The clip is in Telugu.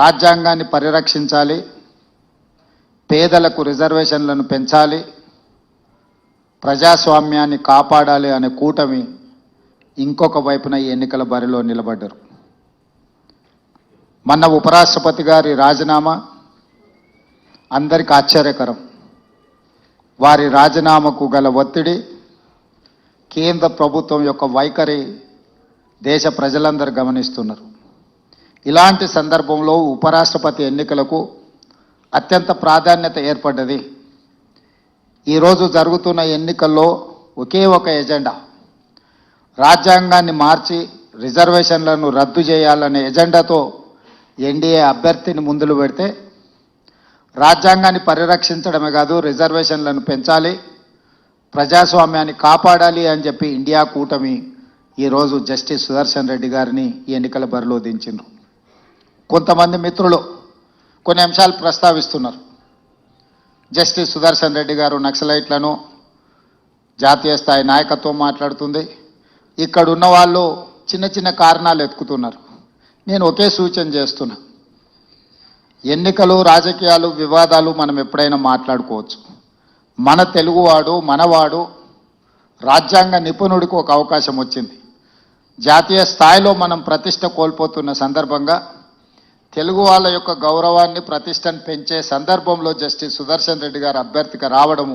రాజ్యాంగాన్ని పరిరక్షించాలి, పేదలకు రిజర్వేషన్లను పెంచాలి, ప్రజాస్వామ్యాన్ని కాపాడాలి అనే కూటమి ఇంకొక వైపున ఈ ఎన్నికల బరిలో నిలబడ్డారు. మొన్న ఉపరాష్ట్రపతి గారి రాజీనామా అందరికీ ఆశ్చర్యకరం. వారి రాజీనామాకు గల ఒత్తిడి, కేంద్ర ప్రభుత్వం యొక్క వైఖరి దేశ ప్రజలందరూ గమనిస్తున్నారు. ఇలాంటి సందర్భంలో ఉపరాష్ట్రపతి ఎన్నికలకు అత్యంత ప్రాధాన్యత ఏర్పడ్డది. ఈరోజు జరుగుతున్న ఎన్నికల్లో ఒకే ఒక ఎజెండా, రాజ్యాంగాన్ని మార్చి రిజర్వేషన్లను రద్దు చేయాలనే ఎజెండాతో ఎన్డీఏ అభ్యర్థిని ముందులు పెడితే, రాజ్యాంగాన్ని పరిరక్షించడమే కాదు రిజర్వేషన్లను పెంచాలి, ప్రజాస్వామ్యాన్ని కాపాడాలి అని చెప్పి ఇండియా కూటమి ఈరోజు జస్టిస్ సుదర్శన్ రెడ్డి గారిని ఈ ఎన్నికల బరిలో దించిండ్రు. కొంతమంది మిత్రులు కొన్ని అంశాలు ప్రస్తావిస్తున్నారు. జస్టిస్ సుదర్శన్ రెడ్డి గారు నక్సలైట్లను, జాతీయ స్థాయి నాయకత్వం మాట్లాడుతుంది, ఇక్కడ ఉన్న వాళ్ళు చిన్న చిన్న కారణాలు ఎత్తుకుతున్నారు. నేను ఒకే సూచన చేస్తున్నా, ఎన్నికలు, రాజకీయాలు, వివాదాలు మనం ఎప్పుడైనా మాట్లాడుకోవచ్చు. మన తెలుగువాడు, మనవాడు, రాజ్యాంగ నిపుణుడికి ఒక అవకాశం వచ్చింది. జాతీయ స్థాయిలో మనం ప్రతిష్ట కోల్పోతున్న సందర్భంగా తెలుగు వాళ్ళ యొక్క గౌరవాన్ని, ప్రతిష్టను పెంచే సందర్భంలో జస్టిస్ సుదర్శన్ రెడ్డి గారు అభ్యర్థిగా రావడం